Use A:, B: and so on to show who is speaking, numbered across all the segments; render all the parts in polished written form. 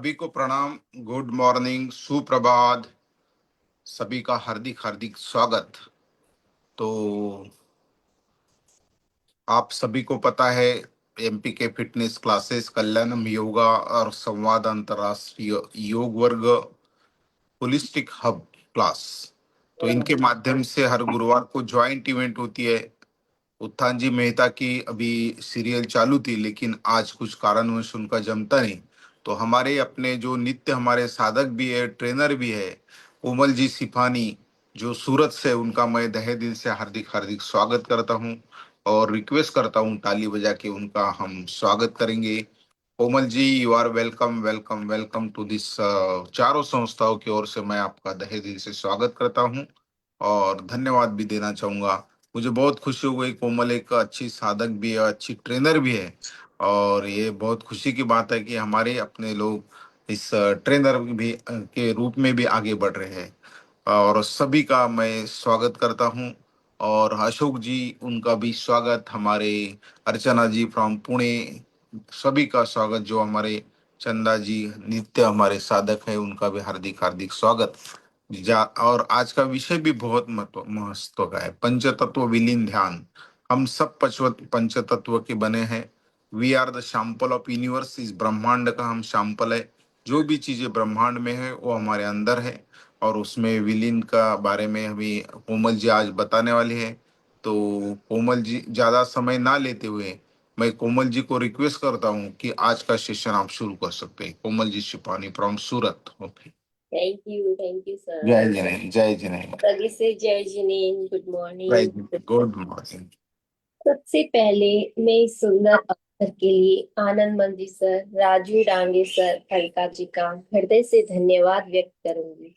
A: सभी को प्रणाम। गुड मॉर्निंग, सुप्रभात। सभी का हार्दिक हार्दिक स्वागत। तो आप सभी को पता है, एमपी के फिटनेस क्लासेस, कल्याणम योगा और संवाद अंतर्राष्ट्रीय योग वर्ग, होलिस्टिक हब क्लास, तो इनके माध्यम से हर गुरुवार को ज्वाइंट इवेंट होती है। उत्थान जी मेहता की अभी सीरियल चालू थी, लेकिन आज कुछ कारणवश उनका जमता नहीं। तो हमारे अपने जो नित्य हमारे साधक भी है, ट्रेनर भी है, कोमल जी सिफानी, जो सूरत से, उनका मैं तहे दिल से हार्दिक हार्दिक स्वागत करता हूं और रिक्वेस्ट करता हूं ताली बजा के उनका हम स्वागत करेंगे। Komal ji, you are welcome welcome welcome to this. चारों संस्थाओं की ओर से मैं आपका तहे दिल से स्वागत करता हूं और धन्यवाद भी देना चाहूंगा। मुझे बहुत खुशी हो गई। कोमल एक अच्छी साधक भी है, अच्छी ट्रेनर भी है, और ये बहुत खुशी की बात है कि हमारे अपने लोग इस ट्रेनर भी के रूप में भी आगे बढ़ रहे हैं। और सभी का मैं स्वागत करता हूं। और अशोक जी, उनका भी स्वागत। हमारे अर्चना जी फ्रॉम पुणे, सभी का स्वागत। जो हमारे चंदा जी नित्य हमारे साधक है, उनका भी हार्दिक हार्दिक स्वागत। और आज का विषय भी बहुत महत्व का है, पंचतत्व विलीन ध्यान। हम सब पंचतत्व के बने हैं। We are the sample of universe. इस ब्रह्मांड का हम सैंपल है। जो भी चीजें ब्रह्मांड में है वो हमारे अंदर है, और उसमें विलीन का बारे में हमें कोमल जी आज बताने वाली है। तो कोमल जी, ज्यादा समय ना लेते हुए मैं कोमल जी को रिक्वेस्ट करता हूँ कि आज का सेशन आप शुरू कर सकते हैं। Komal ji Shipani from Surat. Okay.
B: Thank you
A: जय
B: सर।
A: जय जय जय।
B: सभी से जय जिनेन, गुड
A: जय
B: मॉर्निंग।
A: Good morning.
B: सबसे पहले मैं इस सुंदर अवसर के लिए आनंद मंजी सर, राजू डांगे सर, अलका जी का हृदय से धन्यवाद व्यक्त करूंगी।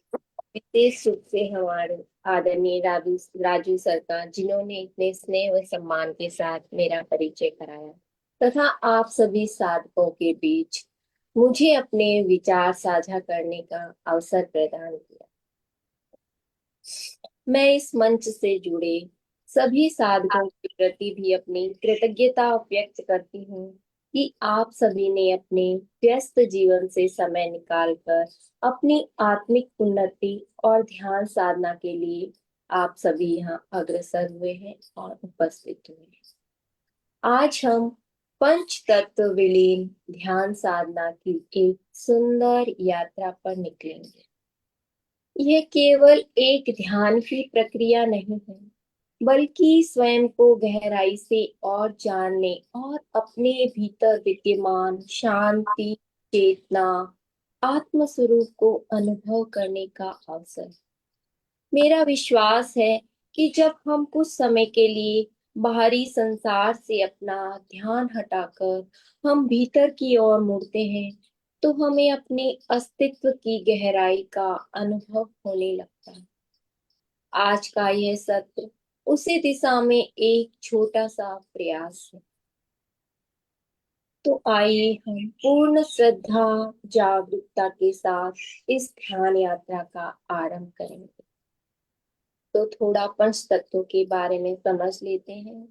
B: विशेष रूप से हमारे आदरणीय राजू राजू सर का, जिन्होंने इतने स्नेह व सम्मान के साथ मेरा परिचय कराया, तथा आप सभी साधकों के बीच मुझे अपने विचार साझा करने का अवसर प्रदान किया। मैं इस मंच से जुड़े सभी साधकों के प्रति भी अपनी कृतज्ञता व्यक्त करती हूँ कि आप सभी ने अपने व्यस्त जीवन से समय निकालकर अपनी आत्मिक उन्नति और ध्यान साधना के लिए आप सभी यहाँ अग्रसर हुए हैं और उपस्थित हुए हैं। आज हम पंच तत्व विलीन ध्यान साधना की एक सुंदर यात्रा पर निकलेंगे। यह केवल एक ध्यान की प्रक्रिया नहीं है, बल्कि स्वयं को गहराई से और जानने और अपने भीतर विद्यमान शांति, चेतना, आत्म स्वरूप को अनुभव करने का अवसर। मेरा विश्वास है कि जब हम कुछ समय के लिए बाहरी संसार से अपना ध्यान हटाकर हम भीतर की ओर मुड़ते हैं, तो हमें अपने अस्तित्व की गहराई का अनुभव होने लगता है। आज का यह सत्र उसी दिशा में एक छोटा सा प्रयास है। तो आइए हम पूर्ण श्रद्धा जागरूकता के साथ इस ध्यान यात्रा का आरंभ करेंगे। तो थोड़ा पंच तत्वों के बारे में समझ लेते हैं।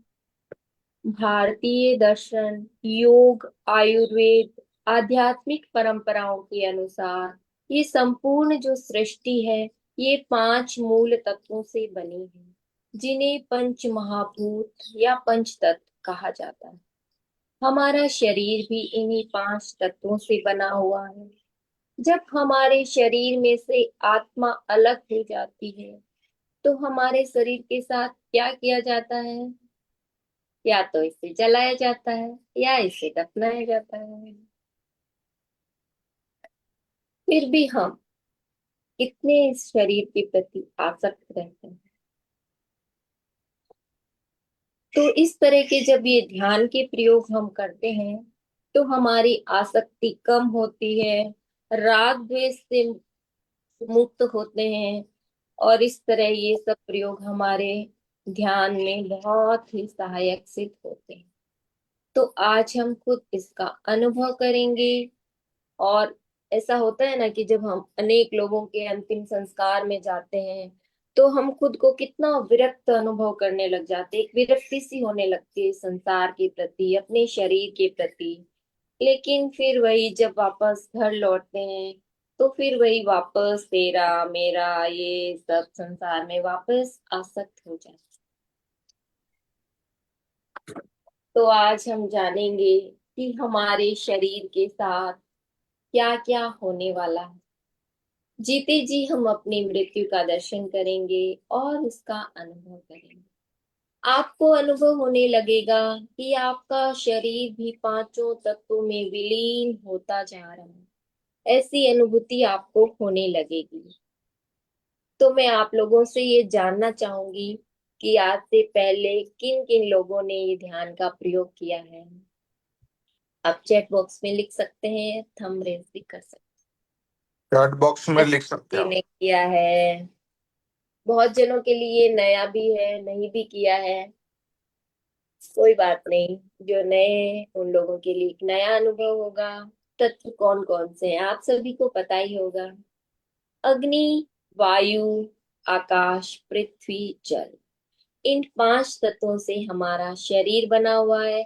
B: भारतीय दर्शन, योग, आयुर्वेद, आध्यात्मिक परंपराओं के अनुसार ये संपूर्ण जो सृष्टि है, ये पांच मूल तत्वों से बनी है, जिन्हें पंच महाभूत या पंच तत्व कहा जाता है। हमारा शरीर भी इन्हीं पांच तत्वों से बना हुआ है। जब हमारे शरीर में से आत्मा अलग हो जाती है, तो हमारे शरीर के साथ क्या किया जाता है? या तो इसे जलाया जाता है या इसे दफनाया जाता है। फिर भी हम कितने इस शरीर के प्रति आसक्त रहते हैं। तो इस तरह के जब ये ध्यान के प्रयोग हम करते हैं, तो हमारी आसक्ति कम होती है, राग द्वेष से मुक्त होते हैं, और इस तरह ये सब प्रयोग हमारे ध्यान में बहुत ही सहायक सिद्ध होते हैं। तो आज हम खुद इसका अनुभव करेंगे। और ऐसा होता है ना कि जब हम अनेक लोगों के अंतिम संस्कार में जाते हैं, तो हम खुद को कितना विरक्त अनुभव करने लग जाते हैं। एक विरक्ति सी होने लगती है संसार के प्रति, अपने शरीर के प्रति। लेकिन फिर वही जब वापस घर लौटते हैं तो फिर वही वापस तेरा मेरा ये सब संसार में वापस आसक्त हो जाते। तो आज हम जानेंगे कि हमारे शरीर के साथ क्या क्या होने वाला है। जीते जी हम अपनी मृत्यु का दर्शन करेंगे और उसका अनुभव करेंगे। आपको अनुभव होने लगेगा कि आपका शरीर भी पांचों तत्वों में विलीन होता जा रहा है। ऐसी अनुभूति आपको होने लगेगी। तो मैं आप लोगों से ये जानना चाहूंगी कि आज से पहले किन किन लोगों ने ये ध्यान का प्रयोग किया है। आप चैट बॉक्स में लिख सकते हैं, थंब रेज भी कर सकते
A: चैट बॉक्स में
B: हैं।
A: लिख सकते
B: किसी
A: हो।
B: ने किया है, बहुत जनों के लिए नया भी है, नहीं भी किया है, कोई बात नहीं। जो नए हैं उन लोगों के लिए एक नया अनुभव होगा। तत्व कौन कौन से हैं आप सभी को पता ही होगा। अग्नि, वायु, आकाश, पृथ्वी, जल। इन पांच तत्वों से हमारा शरीर बना हुआ है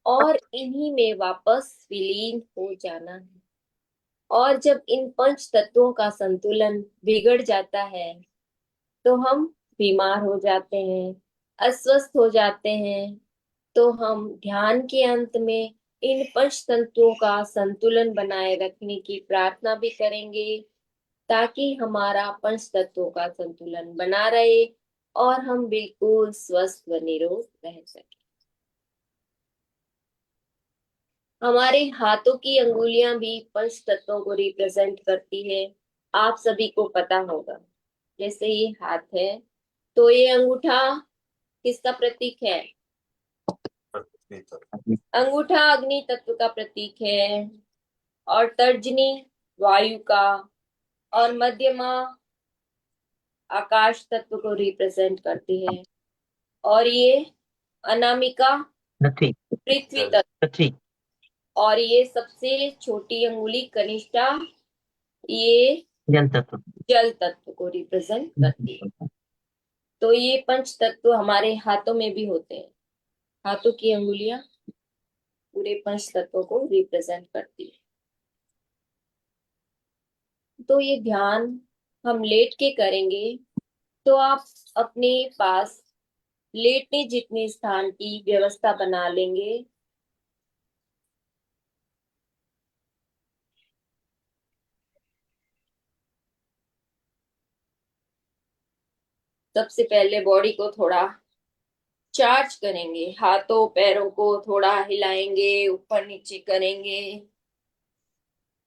B: और इन्हीं में वापस विलीन हो जाना है। और जब इन पंच तत्वों का संतुलन बिगड़ जाता है तो हम बीमार हो जाते हैं, अस्वस्थ हो जाते हैं। तो हम ध्यान के अंत में इन पंच तत्वों का संतुलन बनाए रखने की प्रार्थना भी करेंगे ताकि हमारा पंच तत्वों का संतुलन बना रहे और हम बिल्कुल स्वस्थ व निरोग रह सके। हमारे हाथों की अंगुलियां भी पंच तत्वों को रिप्रेजेंट करती है। आप सभी को पता होगा। जैसे ये हाथ है तो ये अंगूठा किसका प्रतीक है? अंगूठा अग्नि तत्व का प्रतीक है और तर्जनी वायु का और मध्यमा आकाश तत्व को रिप्रेजेंट करती है और ये अनामिका
C: पृथ्वी
B: पृथ्वी तत्व
C: पृथ्वी
B: और ये सबसे छोटी अंगुली कनिष्ठा ये
C: जल तत्व।
B: जल तत्व को रिप्रेजेंट करती है। तो ये पंच तत्व हमारे हाथों में भी होते हैं। हाथों की अंगुलियां पूरे पंच तत्वों को रिप्रेजेंट करती है। तो ये ध्यान हम लेट के करेंगे। तो आप अपने पास लेटने जितने स्थान की व्यवस्था बना लेंगे। सबसे पहले बॉडी को थोड़ा चार्ज करेंगे, हाथों पैरों को थोड़ा हिलाएंगे, ऊपर नीचे करेंगे।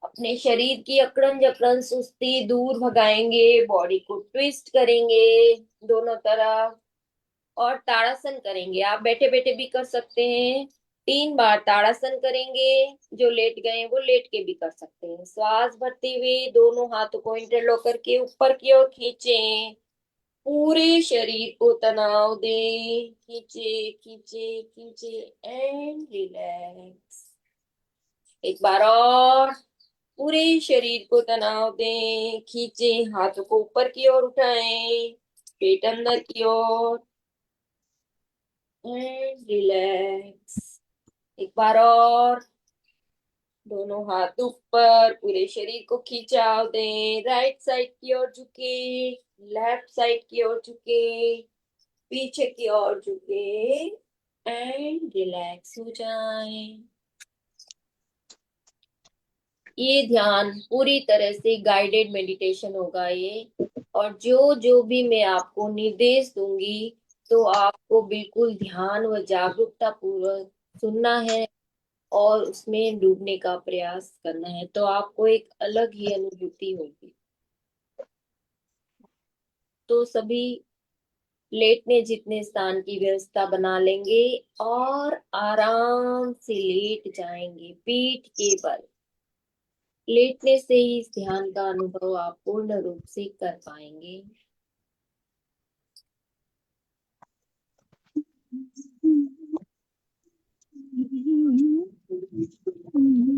B: अपने शरीर की अकड़न जकड़न सुस्ती दूर भगाएंगे, बॉडी को ट्विस्ट करेंगे दोनों तरफ और ताड़ासन करेंगे। आप बैठे बैठे भी कर सकते हैं। 3 बार ताड़ासन करेंगे। जो लेट गए वो लेट के भी कर सकते हैं। श्वास भरते हुए दोनों हाथों को इंटरलॉक करके ऊपर की ओर खींचें। पूरे शरीर को तनाव दें, खींचे खींचे खींचे एंड रिलैक्स। एक बार और पूरे शरीर को तनाव दें, खींचे, हाथों को ऊपर की ओर उठाएं, पेट अंदर की ओर एंड रिलैक्स। एक बार और दोनों हाथ ऊपर, पूरे शरीर को खिंचाव दें, राइट साइड की ओर झुके, लेफ्ट साइड की ओर झुके, पीछे की ओर झुके एंड रिलैक्स हो जाएं। ये ध्यान पूरी तरह से गाइडेड मेडिटेशन होगा ये। और जो जो भी मैं आपको निर्देश दूंगी तो आपको बिल्कुल ध्यान व जागरूकता पूर्वक सुनना है और उसमें डूबने का प्रयास करना है। तो आपको एक अलग ही अनुभूति होगी। तो सभी लेटने जितने स्थान की व्यवस्था बना लेंगे और आराम से लेट जाएंगे पीठ के बल। लेटने से ही इस ध्यान का अनुभव आप पूर्ण रूप से कर पाएंगे।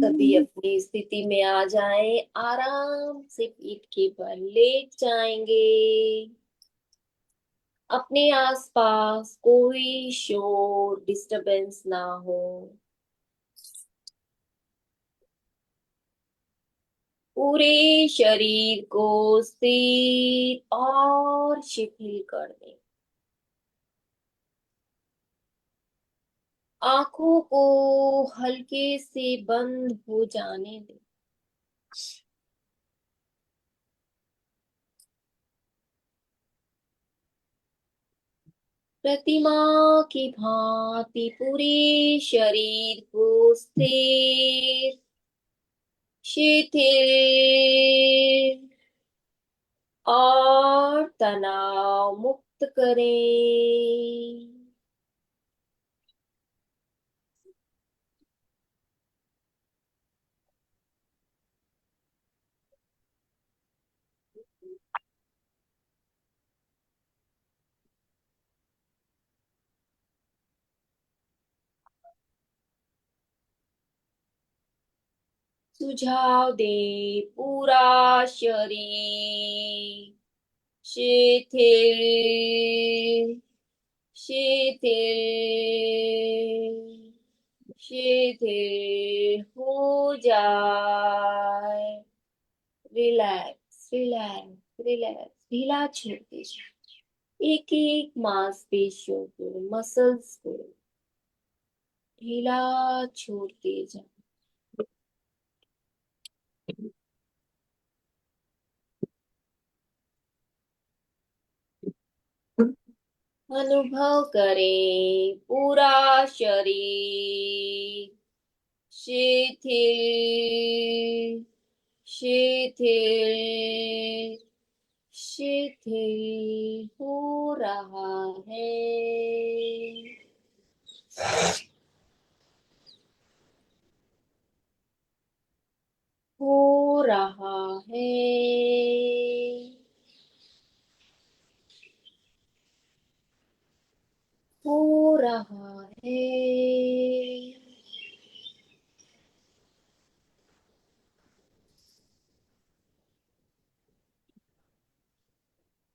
B: सभी अपनी स्थिति में आ जाएं, आराम से पीठ के बल लेट जाएंगे। अपने आसपास कोई शोर डिस्टरबेंस ना हो। पूरे शरीर को स्थिर और शिथिल कर दें। आंखों को हल्के से बंद हो जाने दें। प्रतिमा की भांति पूरे शरीर को स्थिर, शिथिल और तनाव मुक्त करें। सुझाव दे पूरा शरीर शिथिल, शिथिल, शिथिल हो जाए। रिलैक्स, रिलैक्स, रिलैक्स, ढीला छोड़ते जाओ। एक एक मांसपेशियों को, मसल्स को ढीला छोड़ते जाओ। अनुभव करें पूरा शरीर शिथिल, शिथिल, शिथिल हो रहा है। हो रहा है। हो रहा है।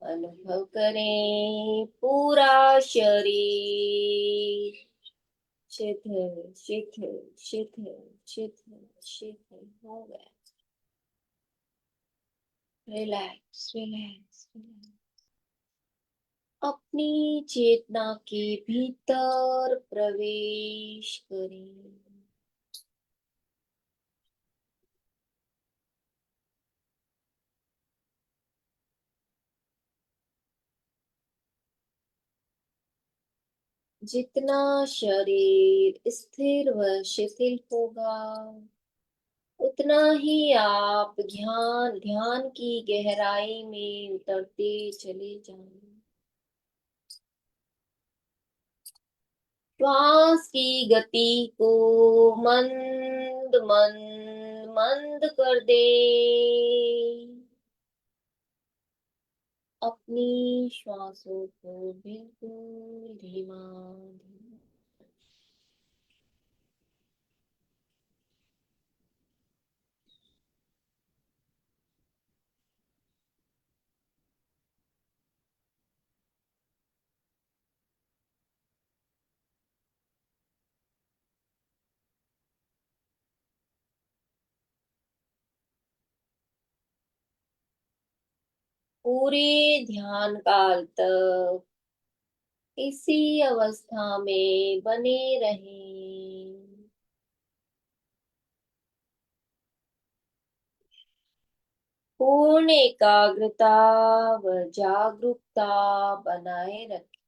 B: अनुभव करें पूरा शरीर शिथिल, शिथिल, शिथिल, शिथिल, शिथिल हो गया। Relax, relax, relax. अपनी चेतना के भीतर प्रवेश करें। जितना शरीर स्थिर व शिथिल होगा, उतना ही आप ध्यान ध्यान की गहराई में उतरते चले जाएं। श्वास की गति को मंद मंद मंद कर दें। अपनी श्वासों को बिल्कुल धीमा धीमा। पूरे ध्यान काल तक इसी अवस्था में बने रहें। पूर्ण एकाग्रता व जागरूकता बनाए रखें।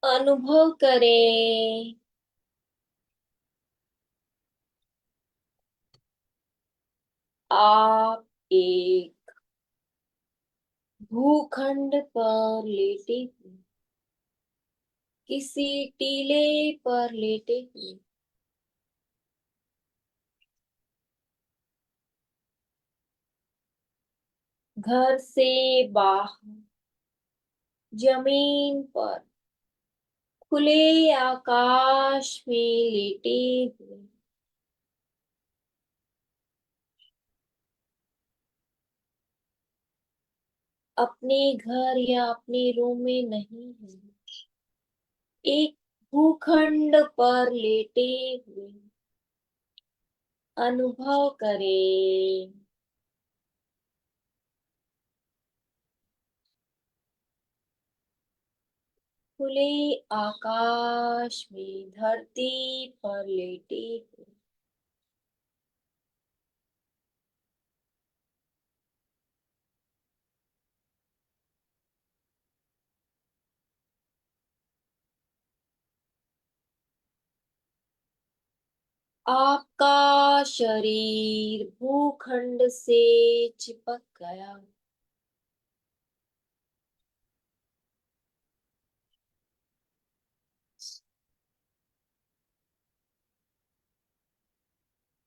B: अनुभव करें आप एक भूखंड पर लेटे हुए, किसी टीले पर लेटे हुए, घर से बाहर जमीन पर खुले आकाश में लेटे हुए अपने घर या अपने रूम में नहीं है, एक भूखंड पर लेटे हुए अनुभव करें। खुले आकाश में धरती पर लेटे हुए आपका शरीर भूखंड से चिपक गया।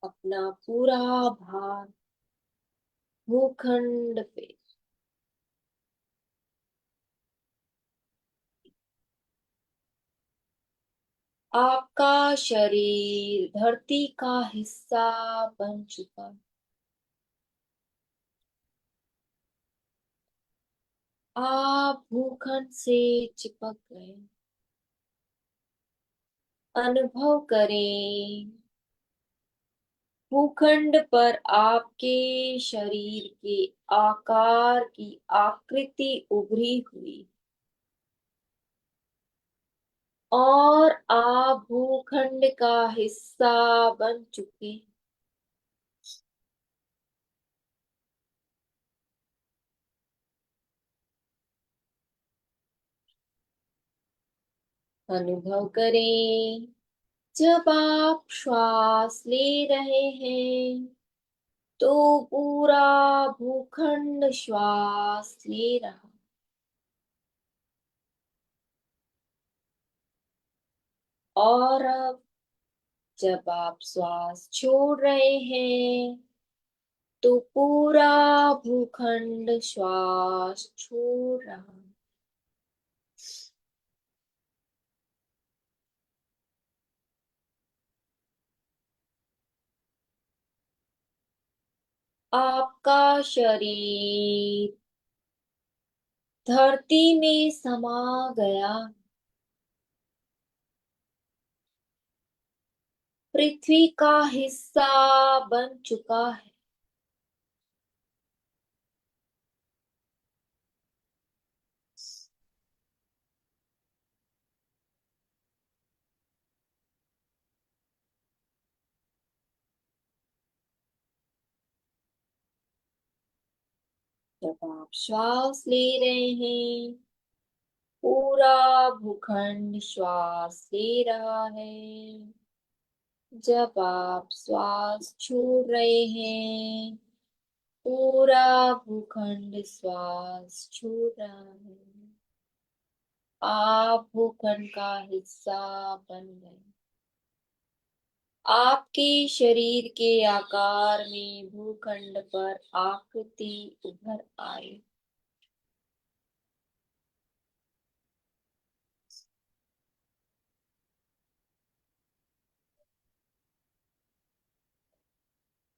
B: अपना पूरा भार भूखंड पे, आपका शरीर धरती का हिस्सा बन चुका। आप भूखंड से चिपक गए। अनुभव करें भूखंड पर आपके शरीर के आकार की आकृति उभरी हुई और आप भूखंड का हिस्सा बन चुके। अनुभव करें जब आप श्वास ले रहे हैं तो पूरा भूखंड श्वास ले रहा, और अब जब आप श्वास छोड़ रहे हैं तो पूरा भूखंड श्वास छोड़ रहा। आपका शरीर धरती में समा गया। पृथ्वी का हिस्सा बन चुका है। जब आप श्वास ले रहे हैं पूरा भूखंड श्वास ले रहा है। जब आप श्वास छोड़ रहे हैं पूरा भूखंड श्वास छोड़ रहा है। आप भूखंड का हिस्सा बन गए। आपके शरीर के आकार में भूखंड पर आकृति उभर आई।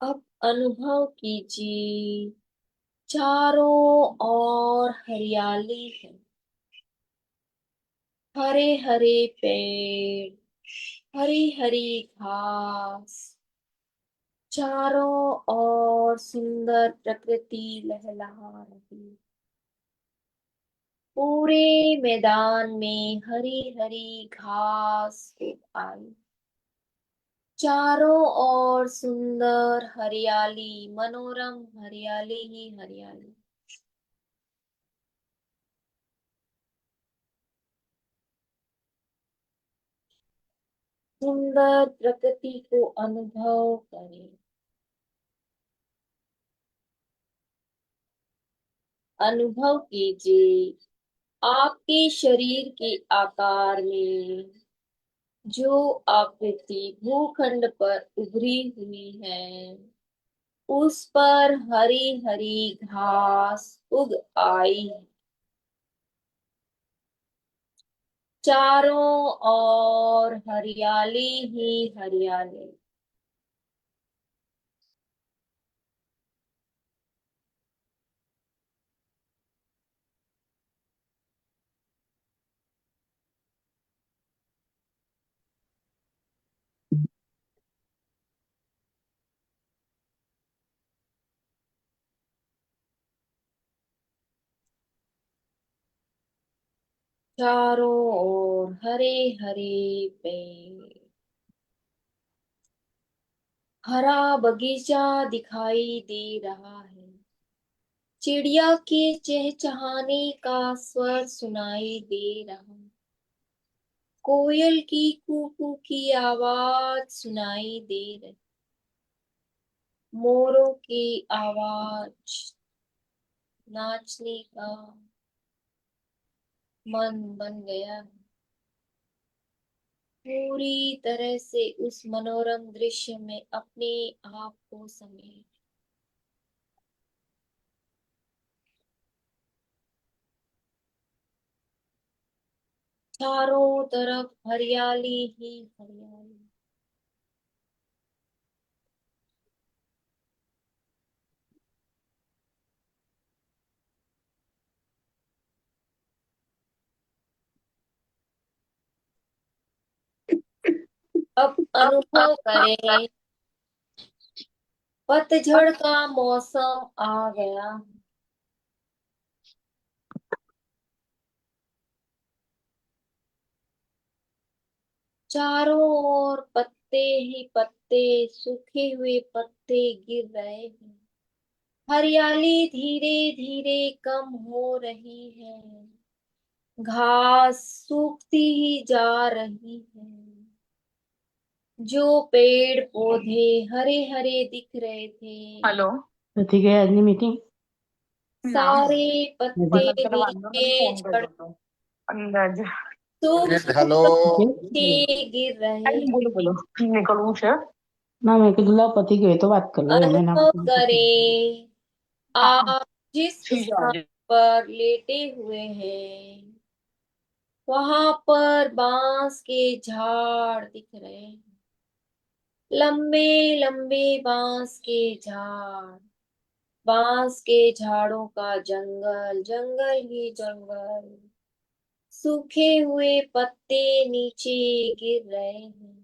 B: अब अनुभव कीजिए चारों ओर हरियाली है। हरे हरे पेड़, हरी हरी घास, चारों ओर सुंदर प्रकृति लहलहा रही। पूरे मैदान में हरी हरी घास उग आई। चारों ओर सुंदर हरियाली, मनोरम हरियाली ही हरियाली। सुंदर प्रकृति को अनुभव करें। अनुभव कीजिए आपके शरीर के आकार में जो आकृति भूखंड पर उभरी हुई है उस पर हरी हरी घास उग आई। चारों ओर हरियाली ही हरियाली। चारों ओर हरे हरे पेड़। हरा बगीचा दिखाई दे रहा है। चिड़िया के चहचहाने का स्वर सुनाई दे रहा। कोयल की कूकू की आवाज सुनाई दे रही। मोरों की आवाज। नाचने का मन बन गया। पूरी तरह से उस मनोरम दृश्य में अपने आप को समेट। चारों तरफ हरियाली ही हरियाली। अब अनुभव करें, पतझड़ का मौसम आ गया। चारों ओर पत्ते ही पत्ते, सूखे हुए पत्ते गिर रहे हैं। हरियाली धीरे धीरे कम हो रही है। घास सूखती ही जा रही है। जो पेड़ पौधे हरे हरे दिख रहे थे,
C: हेलो।
D: નથી ગઈ આજની મીટિંગ?
C: ના
B: सारे पत्ते
C: મને તને વાંધો નથી,
B: नीचे
C: ફોન
B: झड़
C: કર્યો હતો અંદાજ
B: सूख
A: हेलो
B: के गिर रहे।
C: બોલો બોલો નીકળવું છે।
D: ના મેં કીધું લાવ પતી ગયું તો વાત कर लो એમ એના
B: अनुभव करें,
C: હા
B: आप जिस
C: ठीक है
B: स्थान
C: આજે
B: पर लेटे हुए हैं, वहां पर बांस के झाड़ दिख रहे हैं। लंबे लंबे बांस के झाड़। बांस के झाड़ों का जंगल, जंगल ही जंगल। सूखे हुए पत्ते नीचे गिर रहे हैं।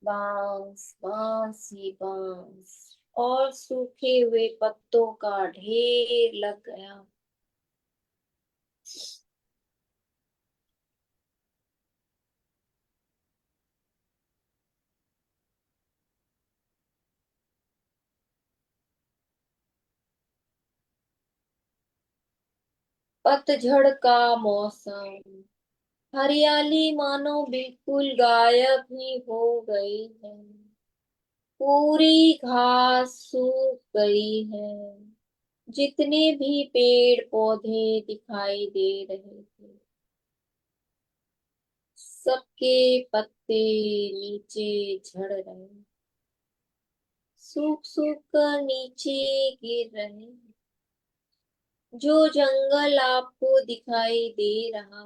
B: बांस बांस ही बांस और सूखे हुए पत्तों का ढेर लग गया। पतझड़ का मौसम। हरियाली मानो बिल्कुल गायब ही हो गई है। पूरी घास सूख गई है। जितने भी पेड़ पौधे दिखाई दे रहे थे, सबके पत्ते नीचे झड़ रहे, सूख सूख कर नीचे गिर रहे। जो जंगल आपको दिखाई दे रहा,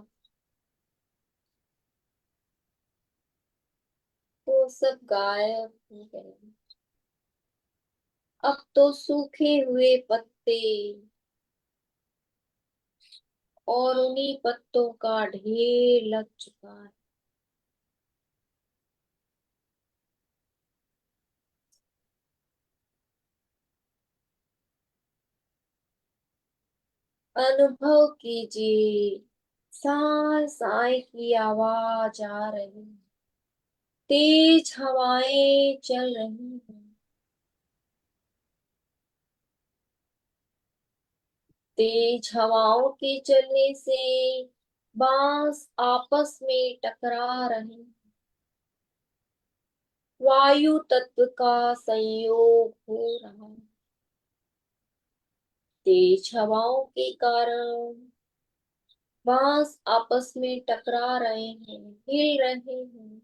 B: वो सब गायब हो गए। अब तो सूखे हुए पत्ते और उन्हीं पत्तों का ढेर लग चुका है। अनुभव कीजिए, साय साय की आवाज आ रही। तेज हवाएं चल रही हैं। तेज हवाओं के चलने से बांस आपस में टकरा रहे हैं। वायु तत्व का संयोग हो रहा है। तेज हवाओं के कारण बांस आपस में टकरा रहे हैं, हिल रहे हैं।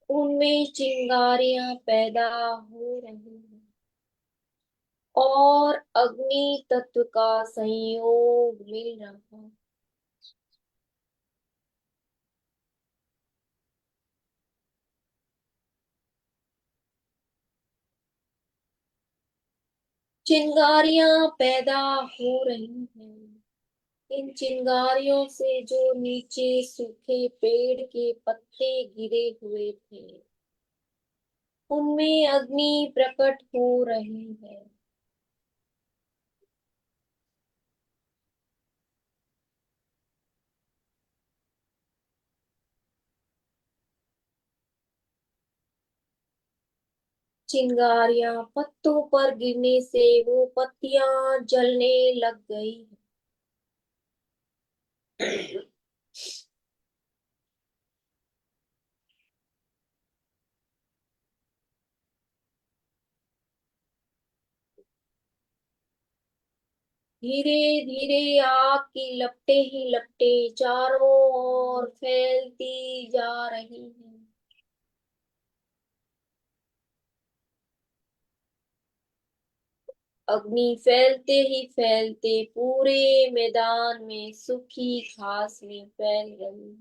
B: उनमें चिंगारियां पैदा हो रही हैं। और अग्नि तत्व का संयोग मिल रहा है। चिंगारियां पैदा हो रही हैं। इन चिंगारियों से जो नीचे सूखे पेड़ के पत्ते गिरे हुए थे, उनमें अग्नि प्रकट हो रही है। चिंगारियां पत्तों पर गिरने से वो पत्तियां जलने लग गई। धीरे धीरे आग की लपटें ही लपटें चारों ओर फैलती जा रही हैं। अग्नि फैलते ही फैलते पूरे मैदान में सूखी घास में फैल गई।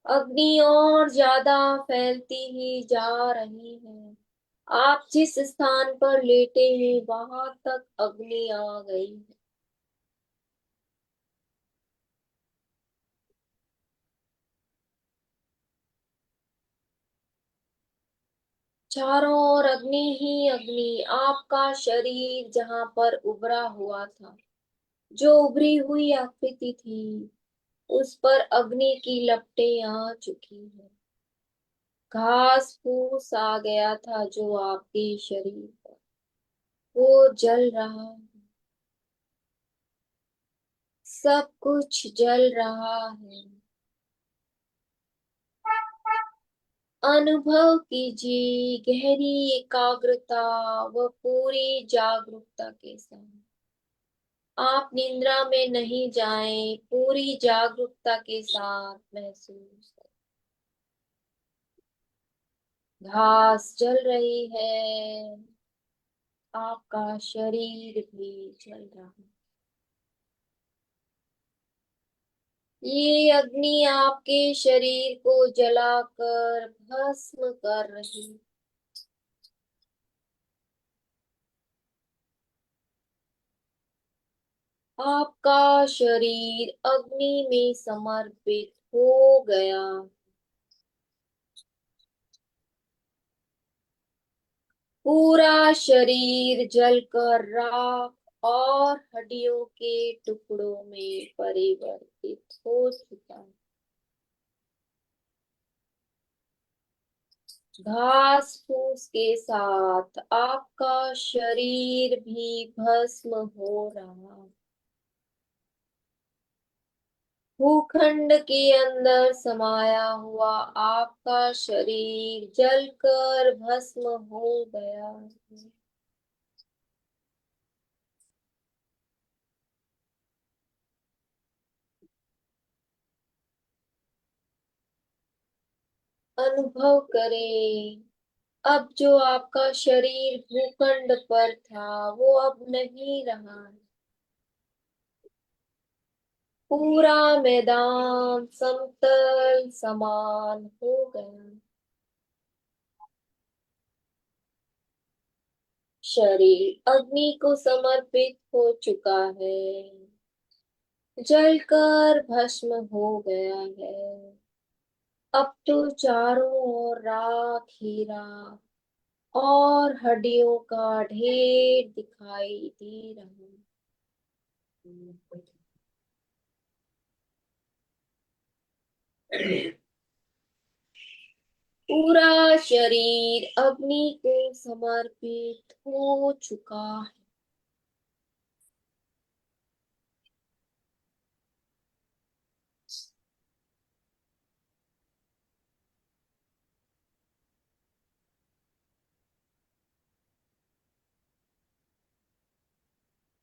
B: अग्नि और ज्यादा फैलती ही जा रही है। आप जिस स्थान पर लेटे हैं वहां तक अग्नि आ गई है। चारों ओर अग्नि ही अग्नि। आपका शरीर जहां पर उभरा हुआ था, जो उभरी हुई आकृति थी, उस पर अग्नि की लपटें आ चुकी है। घास फूस आ गया था जो आपके शरीर पर, वो जल रहा है। सब कुछ जल रहा है। अनुभव कीजिए गहरी एकाग्रता व पूरी जागरूकता के साथ। आप निद्रा में नहीं जाएं, पूरी जागरूकता के साथ महसूस करें। घास जल रही है, आपका शरीर भी जल रहा है। ये अग्नि आपके शरीर को जलाकर भस्म कर रही। आपका शरीर अग्नि में समर्पित हो गया। पूरा शरीर जलकर राख और हड्डियों के टुकड़ों में परिवर्तित हो चुका है। घास फूस के साथ आपका शरीर भी भस्म हो रहा है। भूखंड के अंदर समाया हुआ आपका शरीर जलकर भस्म हो गया है। अनुभव करें, अब जो आपका शरीर भूखंड पर था वो अब नहीं रहा है। पूरा मैदान समतल समान हो गया। शरीर अग्नि को समर्पित हो चुका है, जलकर भस्म हो गया है। अब तो चारों ओर राख ही राख और हड्डियों का ढेर दिखाई दे रहा है। पूरा शरीर अग्नि को समर्पित हो चुका है।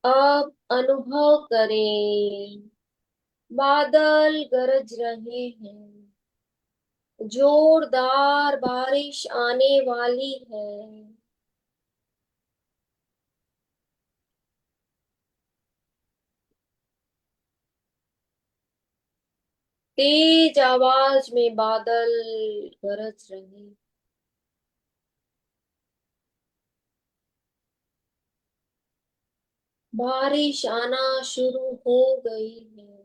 B: अब अनुभव करें, बादल गरज रहे हैं, जोरदार बारिश आने वाली है। तेज आवाज में बादल गरज रहे। बारिश आना शुरू हो गई है।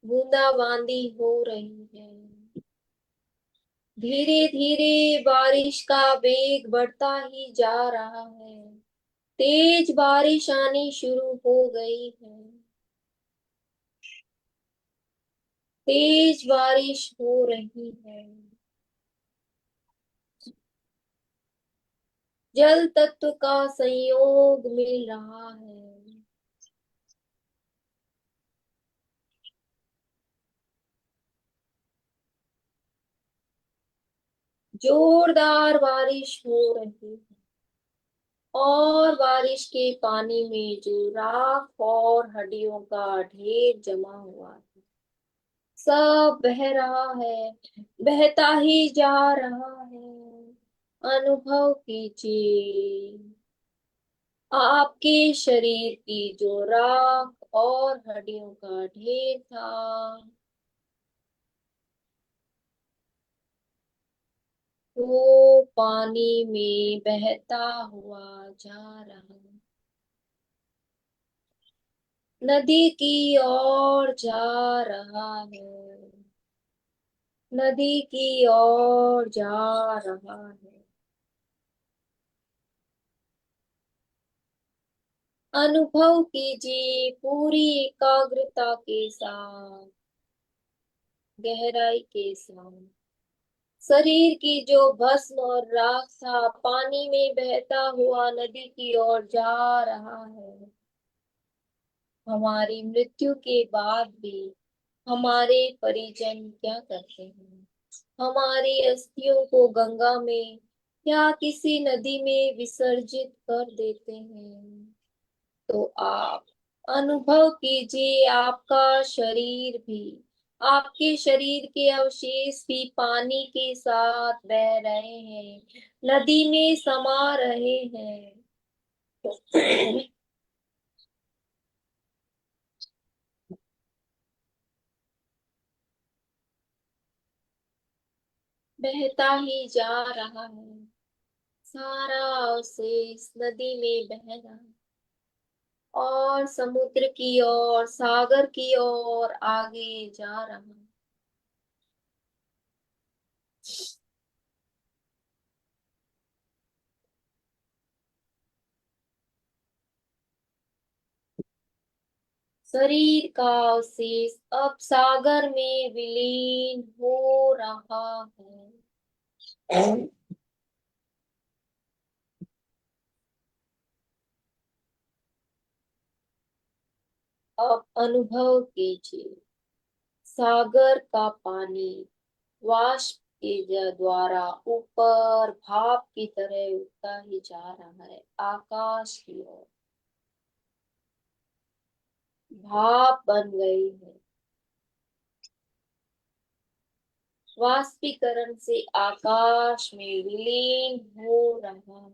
B: बूंदाबांदी हो रही है। धीरे धीरे बारिश का वेग बढ़ता ही जा रहा है। तेज बारिश आनी शुरू हो गई है। तेज बारिश हो रही है। जल तत्व का संयोग मिल रहा है। जोरदार बारिश हो रही है और बारिश के पानी में जो राख और हड्डियों का ढेर जमा हुआ है सब बह रहा है। बहता ही जा रहा है। अनुभव कीजिए आपके शरीर की जो राख और हड्डियों का ढेर था वो पानी में बहता हुआ जा रहा है। नदी की ओर जा रहा है। नदी की ओर जा रहा है। अनुभव कीजिए पूरी एकाग्रता के साथ, गहराई के साथ। शरीर की जो भस्म और राख था पानी में बहता हुआ नदी की ओर जा रहा है। हमारी मृत्यु के बाद भी हमारे परिजन क्या करते हैं? हमारी अस्थियों को गंगा में या किसी नदी में विसर्जित कर देते हैं। तो आप अनुभव कीजिए आपका शरीर भी, आपके शरीर के अवशेष भी पानी के साथ बह रहे हैं, नदी में समा रहे हैं। बहता ही जा रहा है। सारा अवशेष नदी में बह रहा है और समुद्र की ओर, सागर की ओर आगे जा रहा है। शरीर का अवशेष अब सागर में विलीन हो रहा है। अब अनुभव कीजिए सागर का पानी वाष्प के द्वारा ऊपर भाप की तरह उठता ही जा रहा है आकाश की ओर। भाप बन गई है। वाष्पीकरण से आकाश में विलीन हो रहा है।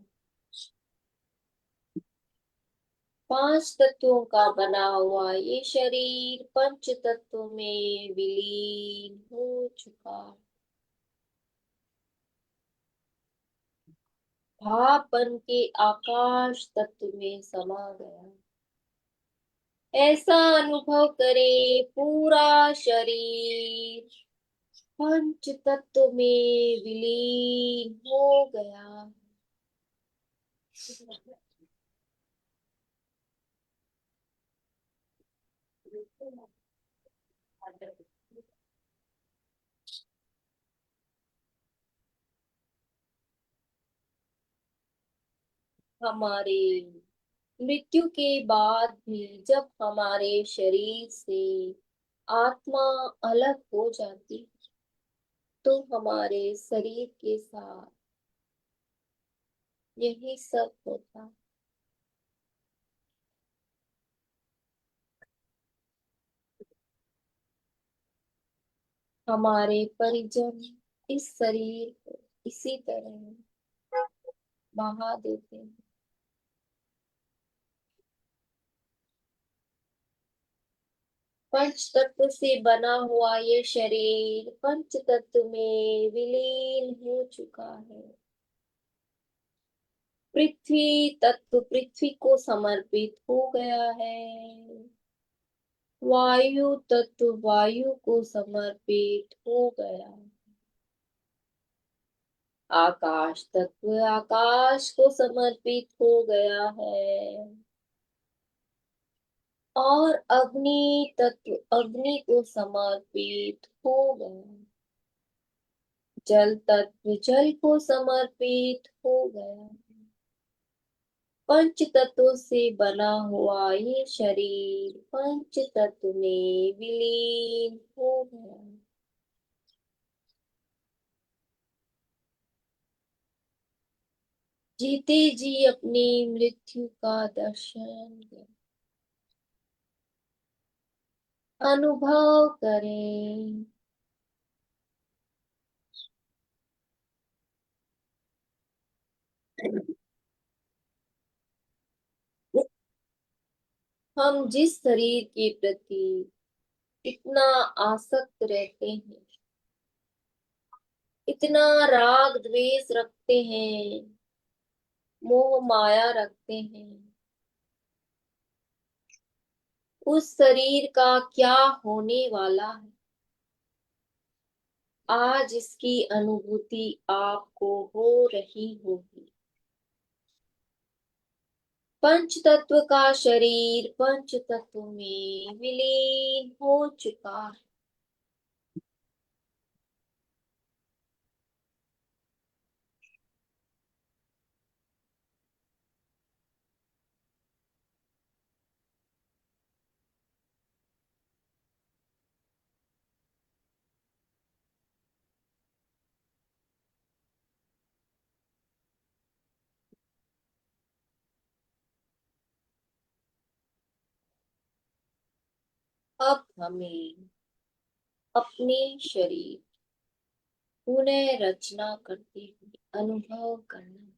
B: 5 तत्वों का बना हुआ ये शरीर पंच तत्वों में विलीन हो चुका। भाप बन के आकाश तत्व में समा गया। ऐसा अनुभव करें पूरा शरीर पंच तत्व में विलीन हो गया। हमारे मृत्यु के बाद भी जब हमारे शरीर से आत्मा अलग हो जाती तो हमारे शरीर के साथ यही सब होता। हमारे परिजन इस शरीर को इसी तरह बहा देते हैं। पंच तत्व से बना हुआ ये शरीर पंच तत्व में विलीन हो चुका है। पृथ्वी तत्व पृथ्वी को समर्पित हो गया है। वायु तत्व वायु को समर्पित हो गया है। आकाश तत्व आकाश को समर्पित हो गया है। और अग्नि तत्व अग्नि को समर्पित हो गया। जल तत्व जल को समर्पित हो गया। पंच तत्वों से बना हुआ ये शरीर पंच तत्व में विलीन हो गया। जीते जी अपनी मृत्यु का दर्शन करें, अनुभव करें। हम जिस शरीर के प्रति इतना आसक्त रहते हैं, इतना राग द्वेष रखते हैं, मोह माया रखते हैं, उस शरीर का क्या होने वाला है, आज इसकी अनुभूति आपको हो रही होगी। पंच तत्व का शरीर पंच तत्व में विलीन हो चुका है। अब हमें अपने शरीर पुनः रचना करते हुए अनुभव करना।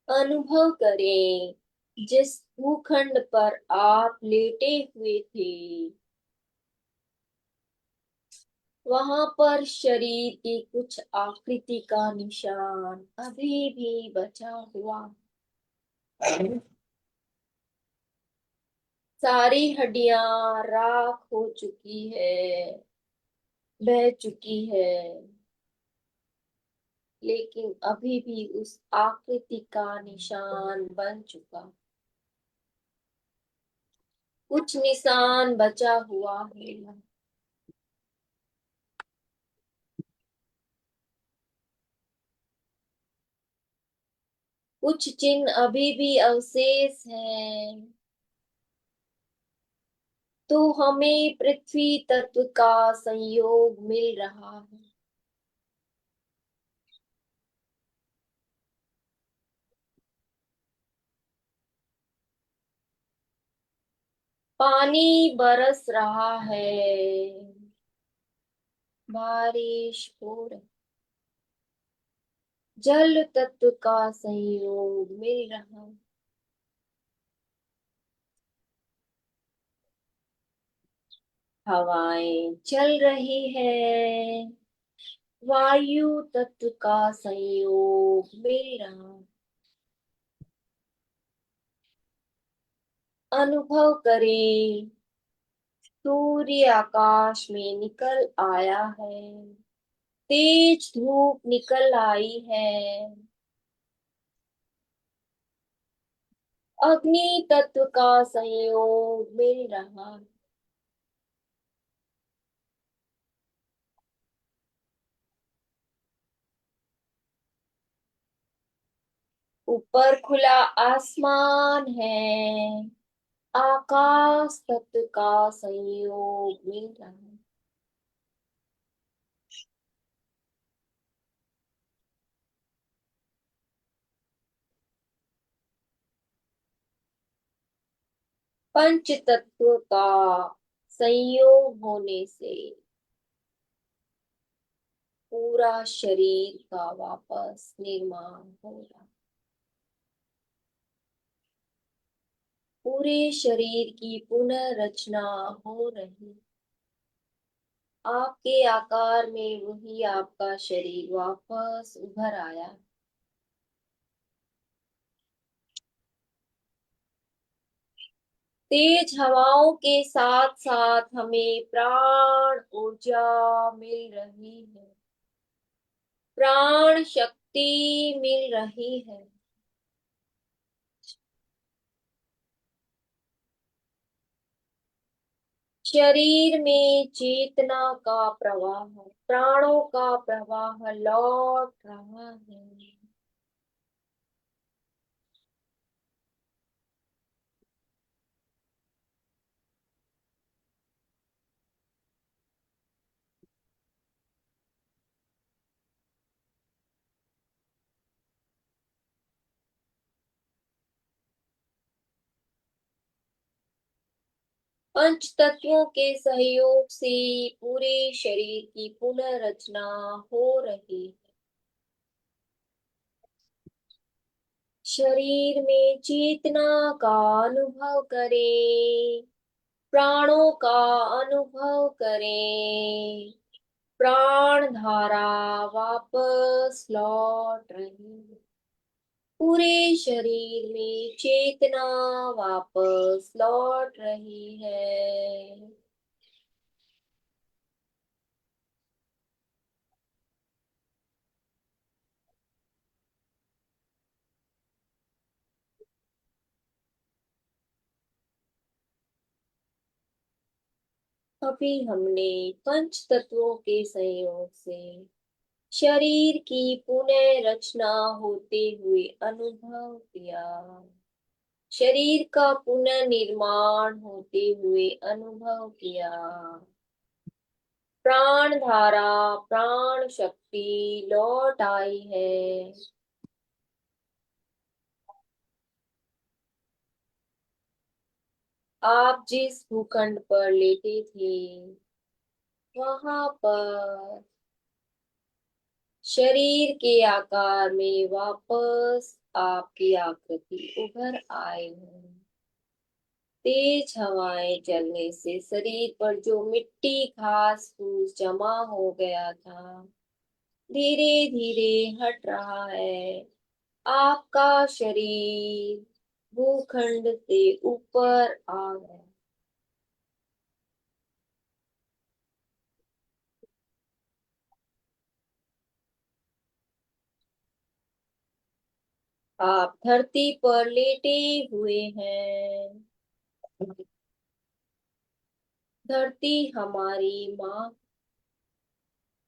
B: अनुभव करें जिस भूखंड पर आप लेटे हुए थे, वहां पर शरीर की कुछ आकृति का निशान अभी भी बचा हुआ। सारी हड्डियां राख हो चुकी है, बह चुकी है, लेकिन अभी भी उस आकृति का निशान बन चुका। कुछ निशान बचा हुआ है। कुछ चिन्ह अभी भी अवशेष हैं। तो हमें पृथ्वी तत्व का संयोग मिल रहा है। पानी बरस रहा है, बारिश हो रही, जल तत्व का संयोग मिल रहा है। हवाएं चल रही है, वायु तत्व का संयोग मिल रहा है। अनुभव करें सूर्य आकाश में निकल आया है, तेज धूप निकल आई है। अग्नि तत्व का संयोग मिल रहा है। ऊपर खुला आसमान है, आकाश तत्व का संयोग मिल रहा है। पंच तत्व का संयोग होने से पूरा शरीर का वापस निर्माण हो रहा, पूरे शरीर की पुनर्रचना हो रही, आपके आकार में वही आपका शरीर वापस उभर आया। तेज हवाओं के साथ साथ हमें प्राण ऊर्जा मिल रही है, प्राण शक्ति मिल रही है। शरीर में चेतना का प्रवाह, प्राणों का प्रवाह लौट रहा है। पंच तत्वों के सहयोग से पूरे शरीर की पुनर्रचना हो रही है। शरीर में चेतना का अनुभव करें, प्राणों का अनुभव करें, प्राण धारा वापस लौट रही है। पूरे शरीर में चेतना वापस लौट रही है। अभी हमने पंच तत्वों के संयोग से शरीर की पुनः रचना होते हुए अनुभव किया, शरीर का पुनः निर्माण होते हुए अनुभव किया। प्राण धारा, प्राण शक्ति लौट आई है। आप जिस भूखंड पर लेटे थे वहां पर शरीर के आकार में वापस आपकी आकृति उभर आए हैं। तेज हवाएं चलने से शरीर पर जो मिट्टी घास फूस जमा हो गया था धीरे धीरे हट रहा है। आपका शरीर भूखंड से ऊपर आ गया। आप धरती पर लेटे हुए हैं। धरती हमारी माँ,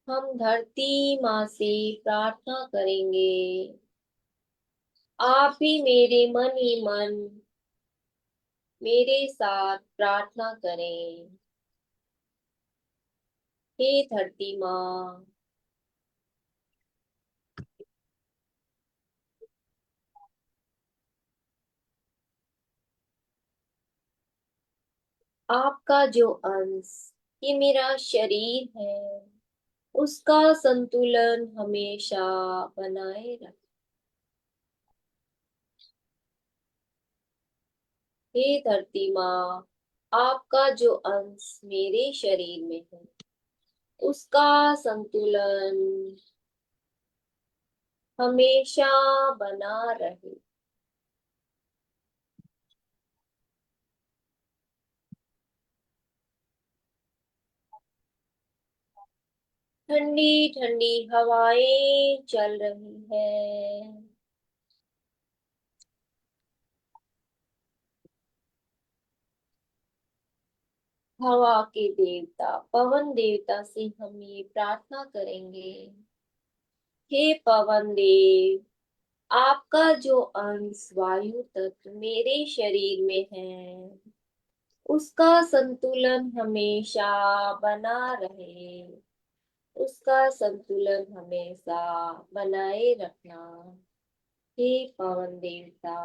B: हम धरती माँ से प्रार्थना करेंगे, आप भी मेरे मन ही मन मेरे साथ प्रार्थना करें। हे धरती माँ, आपका जो अंश ये मेरा शरीर है उसका संतुलन हमेशा बनाए रखें। हे धरती माँ, आपका जो अंश मेरे शरीर में है उसका संतुलन हमेशा बना रहे। ठंडी ठंडी हवाएं चल रही है। हवा के देवता पवन देवता से हम ये प्रार्थना करेंगे, हे पवन देव, आपका जो अंश वायु तत्व मेरे शरीर में है उसका संतुलन हमेशा बना रहे, उसका संतुलन हमेशा बनाए रखना। हे पवन देवता,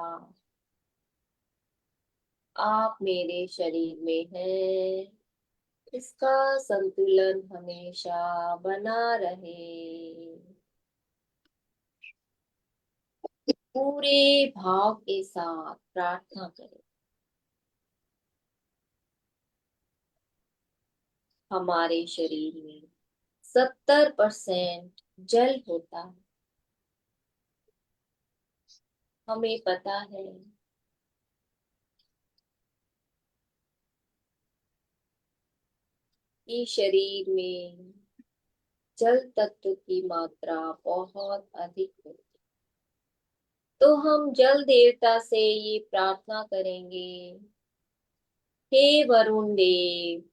B: आप मेरे शरीर में हैं, इसका संतुलन हमेशा बना रहे। पूरे भाव के साथ प्रार्थना करें। हमारे शरीर में 70% जल होता है। हमें पता है कि शरीर में जल तत्व की मात्रा बहुत अधिक होती है। तो हम जल देवता से ये प्रार्थना करेंगे, हे वरुण देव,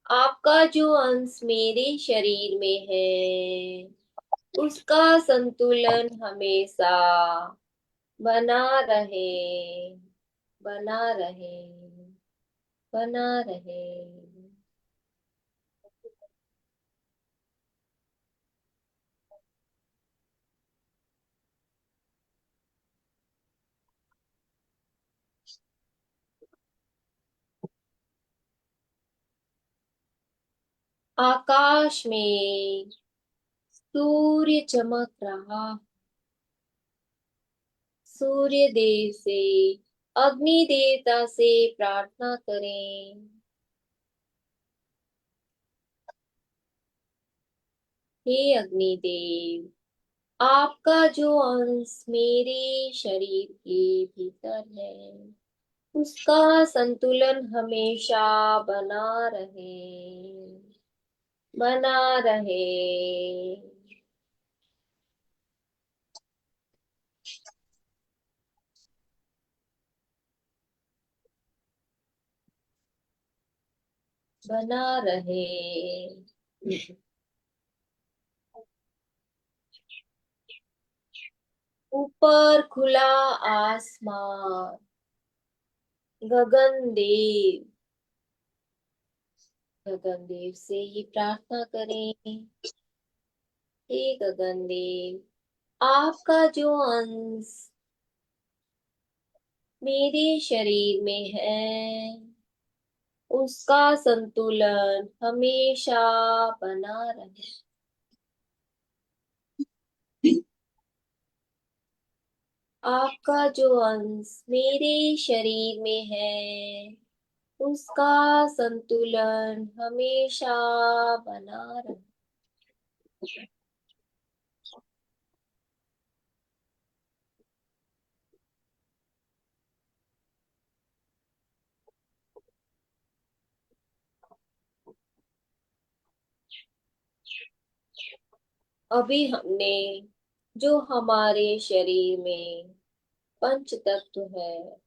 B: आपका जो अंश मेरे शरीर में है, उसका संतुलन हमेशा बना रहे, बना रहे, बना रहे। आकाश में सूर्य चमक रहा। सूर्य देव से, अग्नि देवता से प्रार्थना करें, हे अग्निदेव, आपका जो अंश मेरे शरीर के भीतर है, उसका संतुलन हमेशा बना रहे, बना रहे। बना रहे। ऊपर खुला आसमान, गगन देव, गगन देव से ही प्रार्थना करें, हे गगन देव, आपका जो अंश मेरे शरीर में है, उसका संतुलन हमेशा बना रहे। आपका जो अंश मेरे शरीर में है, उसका संतुलन हमेशा बना रहे। अभी हमने जो हमारे शरीर में पंच तत्व है,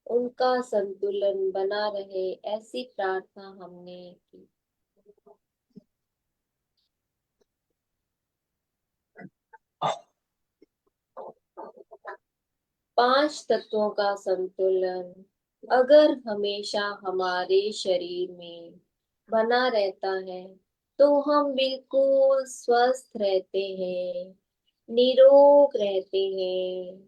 B: उनका संतुलन बना रहे, ऐसी प्रार्थना हमने की। पांच तत्वों का संतुलन अगर हमेशा हमारे शरीर में बना रहता है, तो हम बिल्कुल स्वस्थ रहते हैं, निरोग रहते हैं।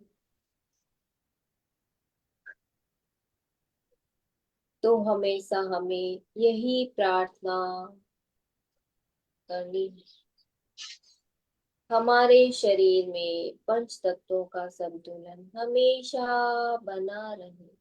B: तो हमेशा हमें यही प्रार्थना करनी है, हमारे शरीर में पंच तत्वों का संतुलन हमेशा बना रहे।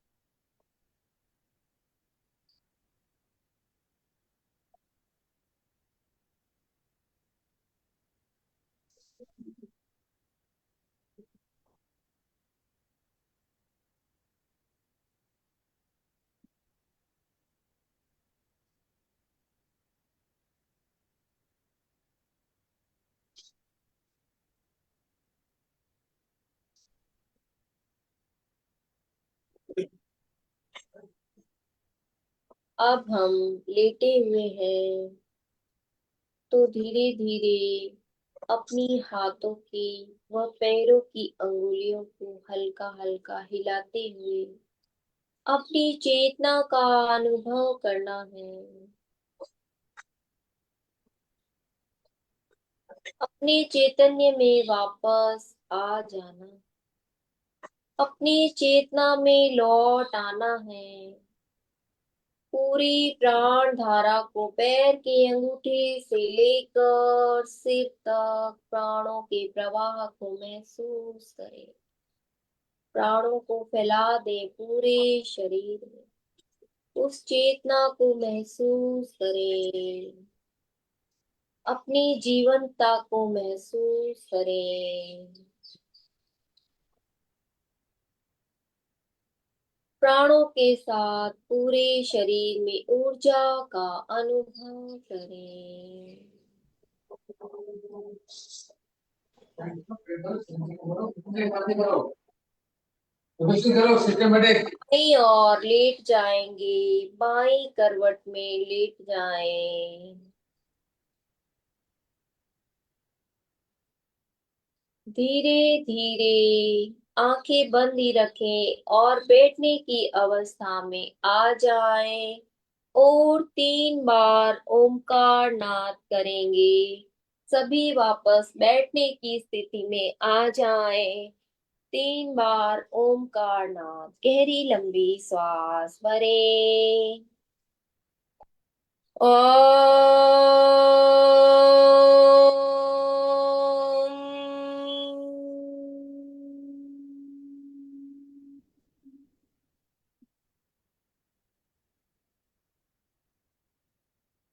B: अब हम लेटे हुए हैं, तो धीरे धीरे अपनी हाथों की व पैरों की अंगुलियों को हल्का हल्का हिलाते हुए अपनी चेतना का अनुभव करना है। अपने चैतन्य में वापस आ जाना। अपनी चेतना में लौट आना है। पूरी प्राण धारा को पैर के अंगूठे से लेकर सिर तक प्राणों के प्रवाह को महसूस करें। प्राणों को फैला दे पूरे शरीर में। उस चेतना को महसूस करें। अपनी जीवंतता को महसूस करें। प्राणों के साथ पूरे शरीर में ऊर्जा का अनुभव करें। बाईं और लेट जाएंगे। बाईं करवट में लेट जाएं। धीरे धीरे आंखें बंद ही रखें और बैठने की अवस्था में आ जाएं और 3 बार ओमकार नाद करेंगे। सभी वापस बैठने की स्थिति में आ जाएं। 3 बार ओमकार नाद। गहरी लंबी श्वास भरें।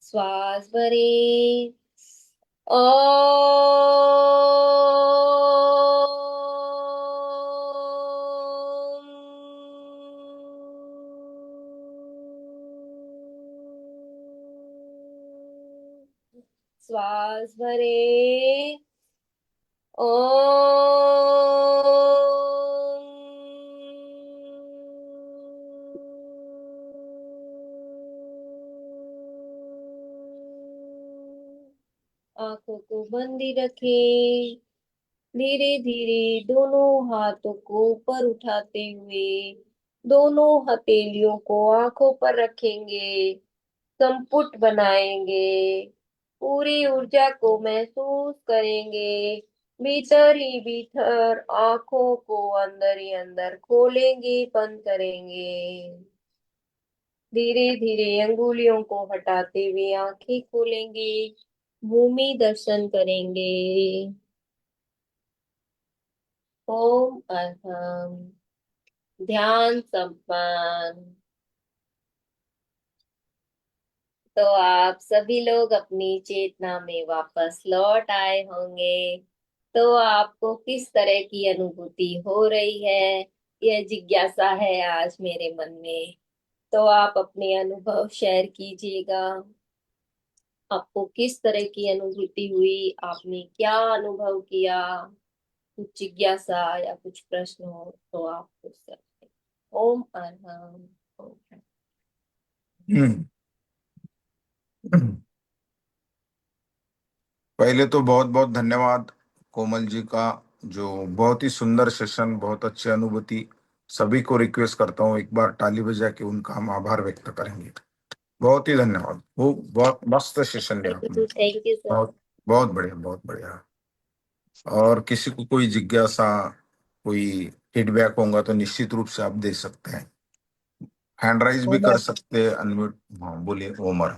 B: श्वास भरें। श्वास भरें। आंखों को बंद ही रखें। धीरे धीरे दोनों हाथों को ऊपर उठाते हुए दोनों हथेलियों को आंखों पर रखेंगे। संपुट बनाएंगे। पूरी ऊर्जा को महसूस करेंगे। भीतर ही भीतर आंखों को अंदर ही अंदर खोलेंगे, बंद करेंगे। धीरे धीरे अंगुलियों को हटाते हुए आंखें खोलेंगे। भूमि दर्शन करेंगे। ओम अहम। ध्यान संपन्न। तो आप सभी लोग अपनी चेतना में वापस लौट आए होंगे। तो आपको किस तरह की अनुभूति हो रही है, यह जिज्ञासा है आज मेरे मन में। तो आप अपने अनुभव शेयर कीजिएगा। आपको किस तरह की अनुभूति हुई, आपने क्या अनुभव किया। कुछ जिज्ञासा या कुछ प्रश्न हो तो आप पूछ सकते हैं। ओम अरहम। ओम।
A: हम्म। पहले तो बहुत बहुत धन्यवाद कोमल जी का, जो बहुत ही सुंदर सेशन, बहुत अच्छी अनुभूति। सभी को रिक्वेस्ट करता हूँ एक बार ताली बजा के उनका हम आभार व्यक्त करेंगे। बहुत ही धन्यवाद। वो बहुत मस्त सेशन दिया आपने।
B: Thank you sir.
A: बहुत बहुत बढ़िया, बहुत बढ़िया। और किसी को कोई जिज्ञासा, कोई फीडबैक होगा तो निश्चित रूप से आप दे सकते हैं। हैंड राइज भी कर सकते हैं, अनम्यूट। हाँ बोलिए ओमर।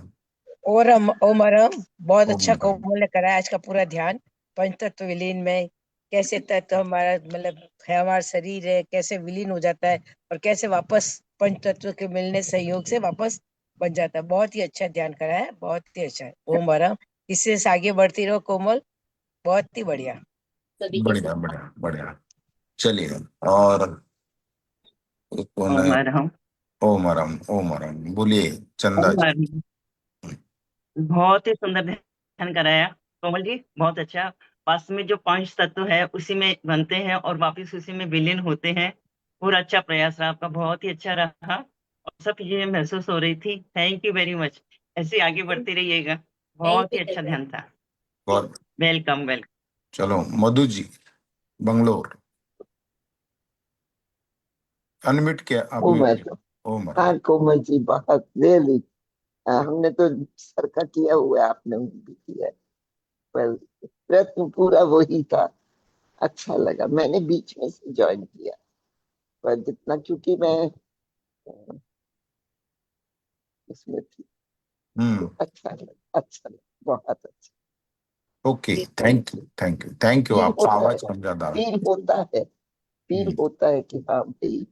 E: ओमरम बहुत अच्छा
A: ओमर।
E: कोमल ने कराया आज का पूरा ध्यान। पंचतत्व विलीन में कैसे तत्व हमारा मतलब है, हमारा शरीर है कैसे विलीन हो जाता है और कैसे वापस पंचतत्व के मिलने सहयोग से वापस बन जाता है। बहुत ही अच्छा ध्यान कराया है, बहुत ही अच्छा है ओमरम। इससे आगे बढ़ती रहो कोमल, बहुत ही बढ़िया।
B: सभी के
A: बढ़िया
B: साथ।
A: बढ़िया बढ़िया। चलिए, और एक कौन है?
F: ओमरहम।
A: ओमरम, ओमरम बोलिए चंदा जी।
F: ओमरहम। बहुत ही सुंदर ध्यान कराया कोमल जी, बहुत अच्छा। वास्तव में जो पांच तत्व है उसी में बनते हैं और वापस उसी में विलीन होते हैं। पूरा अच्छा प्रयास रहा आपका, बहुत ही अच्छा रहा और सब चीजें महसूस हो रही थी। Thank you very much. ऐसे आगे बढ़ते रहिएगा।
B: थैंक
F: बहुत
B: यू
F: ही अच्छा
B: सर।
F: ध्यान था।
A: बहुत।
F: Welcome welcome.
A: चलो मधु जी, बंगलोर। अनम्यूट किया आप?
G: ओ
A: म्यूट
G: मैं
A: किया।
G: तो
A: ओमरम।
G: हाँ कोमल जी बहुत रियली हमने तो सर का किया हुआ है, आपने भी किया है, पर प्रयत्न पूरा वही था। अच्छा लगा, मैंने बीच में से ज्वाइन किया। पर जितना चूंकि मैं उसमें थी तो अच्छा लगा, बहुत अच्छा।
A: Okay, thank you, thank you, thank you.
G: Feel
A: आपका
G: होता है,
A: आवाज कम ज्यादा आ रहा
G: फील होता है, फील
A: है।
G: होता है कि हाँ भाई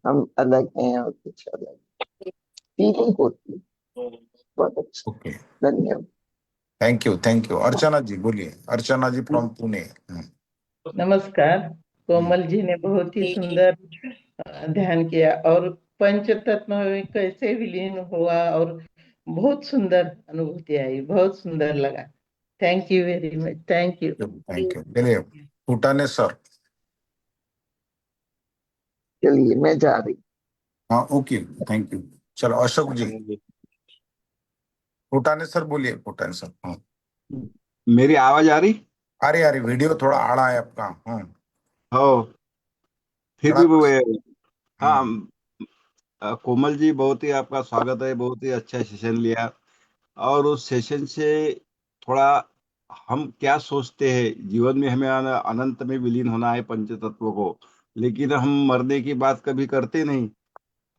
G: हम अलग हैं और कुछ अलग फीलिंग होती है। बहुत अच्छा,
A: ओके,
G: धन्यवाद।
A: Thank you, thank you. Archana ji बोलिए। अर्चना जी फ्रॉम पुणे।
H: नमस्कार। कोमल जी ने बहुत ही सुंदर ध्यान किया और पंच तत्व में कैसे विलीन हुआ और बहुत सुंदर अनुभूति आई, बहुत सुंदर लगा। Thank you very much, thank you.
A: Thank you. चलिए, फूटाने सर।
G: चलिए मैं जा रही।
A: हाँ, ओके, थैंक यू। चलो अशोक जी। फूटाने सर बोलिए। फूटाने सर। हाँ,
I: मेरी आवाज आ रही?
A: अरे वीडियो थोड़ा आड़ा है आपका। हाँ,
I: हो फिर
A: थोड़ा।
I: भी वो हाँ।
A: हम्म,
I: कोमल जी, बहुत ही आपका स्वागत है, बहुत ही अच्छा सेशन लिया। और उस सेशन से थोड़ा हम क्या सोचते हैं, जीवन में हमें अनंत में विलीन होना है पंच तत्वों को, लेकिन हम मरने की बात कभी करते नहीं।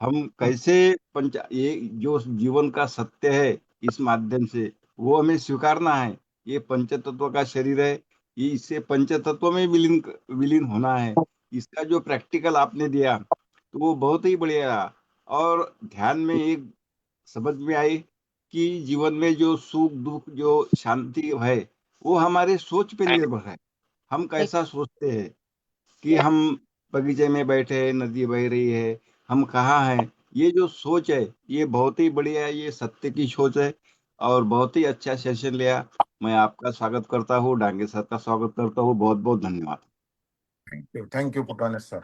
I: हम कैसे पंच ये जो जीवन का सत्य है, इस माध्यम से वो हमें स्वीकारना है। ये पंच तत्व का शरीर है, ये इससे पंच तत्व में विलीन विलीन होना है। इसका जो प्रैक्टिकल आपने दिया तो वो बहुत ही बढ़िया रहा। और ध्यान में एक समझ में आई कि जीवन में जो सुख दुख जो शांति है, वो हमारे सोच पे निर्भर है। हम कैसा सोचते हैं कि हम बगीचे में बैठे हैं, नदी बह रही है, हम कहाँ हैं। ये जो सोच है, ये बहुत ही बढ़िया है, ये सत्य की सोच है। और बहुत ही अच्छा सेशन लिया। मैं आपका स्वागत करता हूँ, डांगे सर का स्वागत करता हूँ। बहुत बहुत धन्यवाद।
A: Thank you Phutane sir.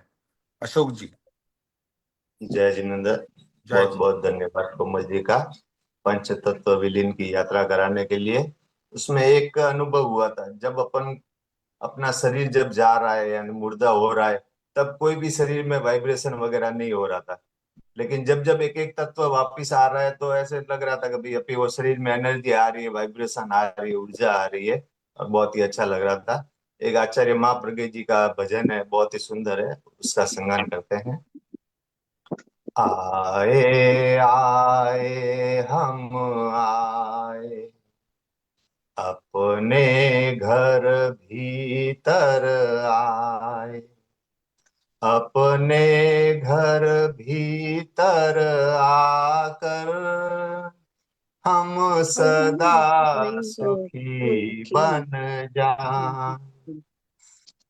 A: Ashok ji.
J: जय जिनेन्द्र।
A: जय
J: बहुत
A: जी।
J: बहुत धन्यवाद कोमल जी का पंच तत्व विलीन की यात्रा कराने के लिए। उसमें एक अनुभव हुआ था, जब अपन अपना शरीर जब जा रहा है यानी मुर्दा हो रहा है, तब कोई भी शरीर में वाइब्रेशन वगैरह नहीं हो रहा था। लेकिन जब जब एक एक तत्व वापिस आ रहा है तो ऐसे लग रहा था कि भाई अभी वो शरीर में एनर्जी आ रही है, वाइब्रेशन आ रही है, ऊर्जा आ रही है, और बहुत ही अच्छा लग रहा था। एक आचार्य महाप्रज्ञ जी का भजन है, बहुत ही सुंदर है, उसका संगान करते हैं। आए आए हम आए, अपने घर भीतर आए, अपने घर भीतर आकर हम सदा सुखी बन जाएं।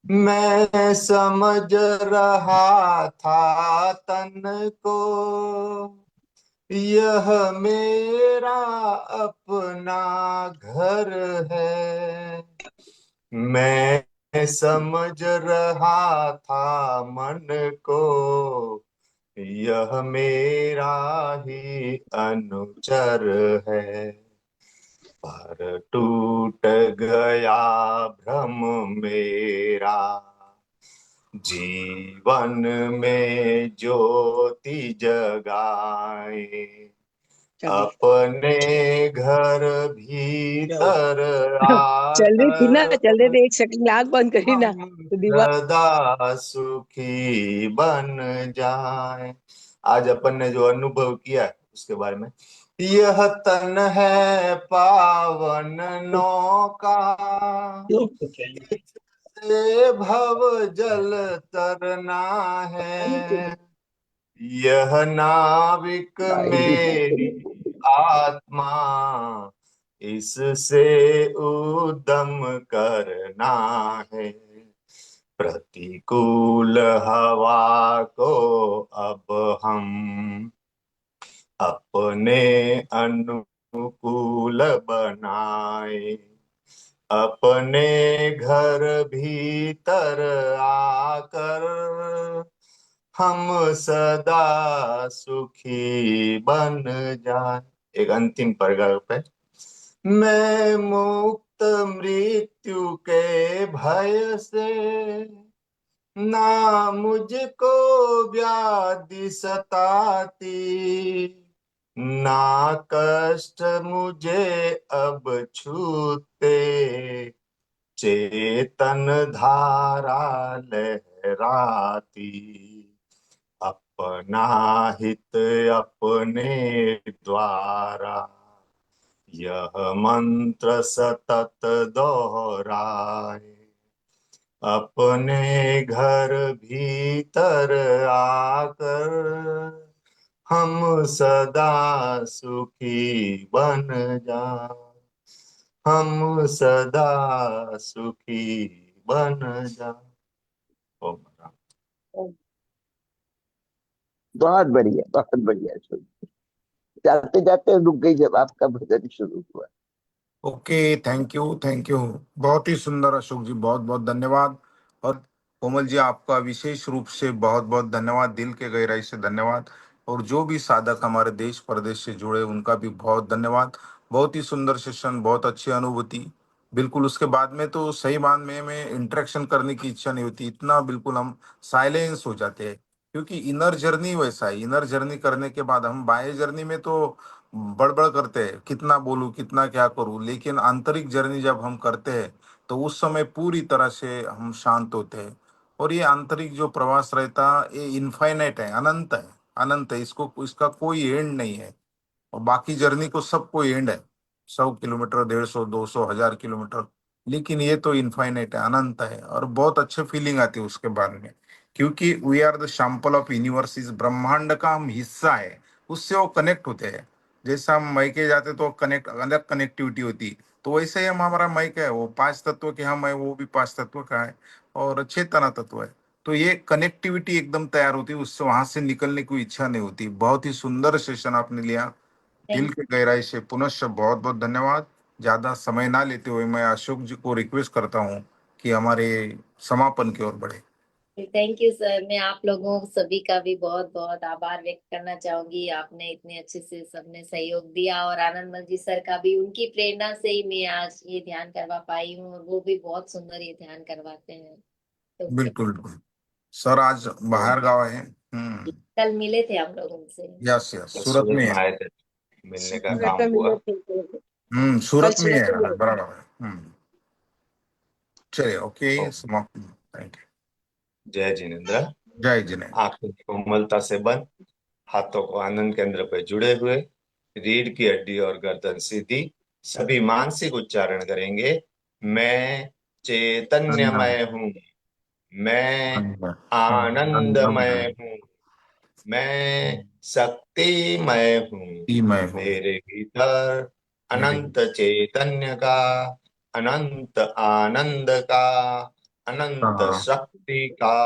J: मैं समझ रहा था तन को, यह मेरा अपना घर है। मैं समझ रहा था मन को, यह मेरा ही अनुचर है। पर टूट गया भ्रम मेरा, जीवन में ज्योति जगाए, अपने घर भीतर
E: चल रही थी ना, चल रहे
J: आकर
E: थे, एक सेकंड आग बंद करी ना
J: हम
E: तो दीवार।
J: सदा सुखी बन जाए। आज अपन ने जो अनुभव किया है उसके बारे में, यह तन है पावन नौका, इससे भव जल तरना है। यह नाविक मेरी आत्मा, इससे उद्यम करना है। प्रतिकूल हवा को अब हम अपने अनुकूल बनाए, अपने घर भीतर आकर हम सदा सुखी बन जाए। एक अंतिम पैराग्राफ है। मैं मुक्त मृत्यु के भय से, ना मुझको व्याधि सताती, ना कष्ट मुझे अब छूते, चेतन धारा लहराती। अपना हित अपने द्वारा, यह मंत्र सतत दोहराए। अपने घर भीतर आकर हम सदा सुखी बन जाएं, हम सदा सुखी बन जाएं। ओम राम।
G: बहुत बढ़िया, बहुत बढ़िया। जाते जाते रुक गई जब आपका भजन शुरू हुआ।
A: Okay, thank you, thank you. बहुत ही सुंदर अशोक जी, बहुत बहुत धन्यवाद। और कोमल जी, आपका विशेष रूप से बहुत बहुत धन्यवाद, दिल के गहराई से धन्यवाद। और जो भी साधक हमारे देश प्रदेश से जुड़े, उनका भी बहुत धन्यवाद। बहुत ही सुंदर सेशन, बहुत अच्छी अनुभूति। बिल्कुल उसके बाद में तो सही बात में इंटरेक्शन करने की इच्छा नहीं होती, इतना बिल्कुल हम साइलेंस हो जाते हैं। क्योंकि इनर जर्नी वैसा है, इनर जर्नी करने के बाद हम बाह्य जर्नी में तो बड़बड़ करते हैं, कितना बोलूं, कितना क्या करूं, लेकिन आंतरिक जर्नी जब हम करते हैं तो उस समय पूरी तरह से हम शांत होते हैं। और ये आंतरिक जो प्रवास रहता, ये इनफाइनाइट है, अनंत है, अनंत है, इसको इसका कोई एंड नहीं है। और बाकी जर्नी को सबको एंड है, 100 किलोमीटर, 150, 200, 1000 किलोमीटर, लेकिन ये तो इनफाइनाइट है, अनंत है। और बहुत अच्छे फीलिंग आती है उसके बाद में, क्योंकि we are the sample of universe, इस ब्रह्मांड का हम हिस्सा है, उससे वो कनेक्ट होते हैं। जैसा हम मायके जाते तो कनेक्ट, अलग कनेक्टिविटी होती, तो वैसे ही हम, हमारा मायका है वो 5 तत्व के हम है, वो भी 5 तत्व का है, और चेतना तत्व है। तो ये कनेक्टिविटी एकदम तैयार होती है, उससे वहां से निकलने की इच्छा नहीं होती। बहुत ही सुंदर सेशन आपने लिया, दिल के गहराई से पुनश्च बहुत बहुत धन्यवाद। ज्यादा समय ना लेते हुए मैं अशोक जी को रिक्वेस्ट करता हूँ कि हमारे समापन की ओर बढ़े।
B: Thank you sir. मैं आप लोगों सभी का भी बहुत बहुत आभार व्यक्त करना चाहूंगी। आपने इतने अच्छे से सबने सहयोग दिया, और आनंदमल जी सर का भी, उनकी प्रेरणा से ही मैं आज ये ध्यान करवा पाई हूँ, और वो भी बहुत सुंदर ये ध्यान करवाते हैं। तो
A: बिल्कुल बिल्कुल। सर आज बाहर गाँव है।
B: कल मिले थे हम लोग उनसे।
A: यस यस, सूरत
J: सूरत
A: में
J: में
A: है।
J: आए थे, मिलने का
E: सूरत
J: काम
E: में
J: हुआ।
E: मिले थे। कल
A: सूरत में
E: सूरत
A: है,
E: में मिले थे।
A: बराबर है। चलिए, ओके,
J: ओ,
A: समाप्त। थैंक
J: जय जिनेन्द्र।
A: यू, जय जिनेन्द्र।
J: आंखें कोमलता से बंद, हाथों को आनंद केंद्र पे जुड़े हुए, रीढ़ की हड्डी और गर्दन सीधी, सभी मानसिक उच्चारण करेंगे। मैं चैतन्यमय हूँ, मैं आनंदमय हूँ, मैं शक्तिमय हूँ।
A: मैं हूँ
J: मेरे भीतर
A: मेरे।
J: अनंत चैतन्य का, अनंत आनंद का, अनंत
A: हाँ,
J: शक्ति का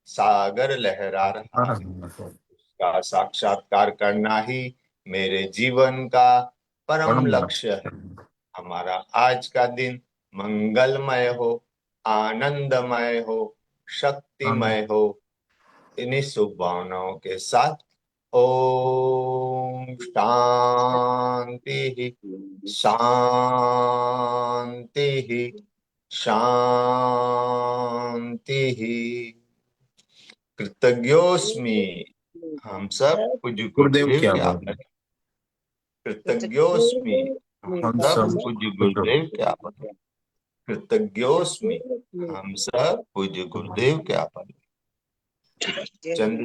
J: सागर लहरा रहा है। का साक्षात्कार करना ही मेरे जीवन का परम लक्ष्य है। हमारा आज का दिन मंगलमय हो, आनंदमय हो, शक्तिमय हो। इन्हीं शुभ भावनाओं के साथ ओम शांति, शांति, शांति। कृतज्ञोस्मि। हम सब पूज्य
A: गुरुदेव
J: गुरुदेव
A: क्या
J: के
A: बात है।
J: आभारी। कृतज्ञोस्मि। हम
A: हम
J: सब
A: सब
J: पूज्य गुरुदेव के आभारी। कृतज्ञोस्मि। हम सब पूज्य गुरुदेव के आभारी। चंदू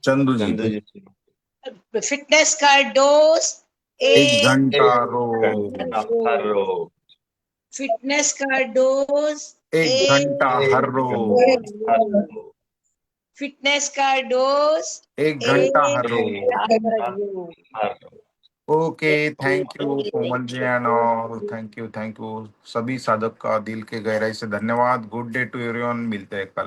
A: चंदू जी,
J: चंदू जी,
E: फिटनेस का डोज
A: 1 घंटा
J: एक
A: रोज,
J: घंटा हर रोज,
E: फिटनेस का डोज
A: 1 घंटा हर
J: एक
A: रोज,
J: घंटा हर रोज,
E: फिटनेस का डोज
A: 1 घंटा हर
J: एक
A: रोज।
J: घंटा हर रोज।
A: Okay, thank you Komal ji and all, thank you, thank you. सभी साधक का दिल के गहराई से धन्यवाद। गुड डे टू एवरीवन, मिलते हैं कल।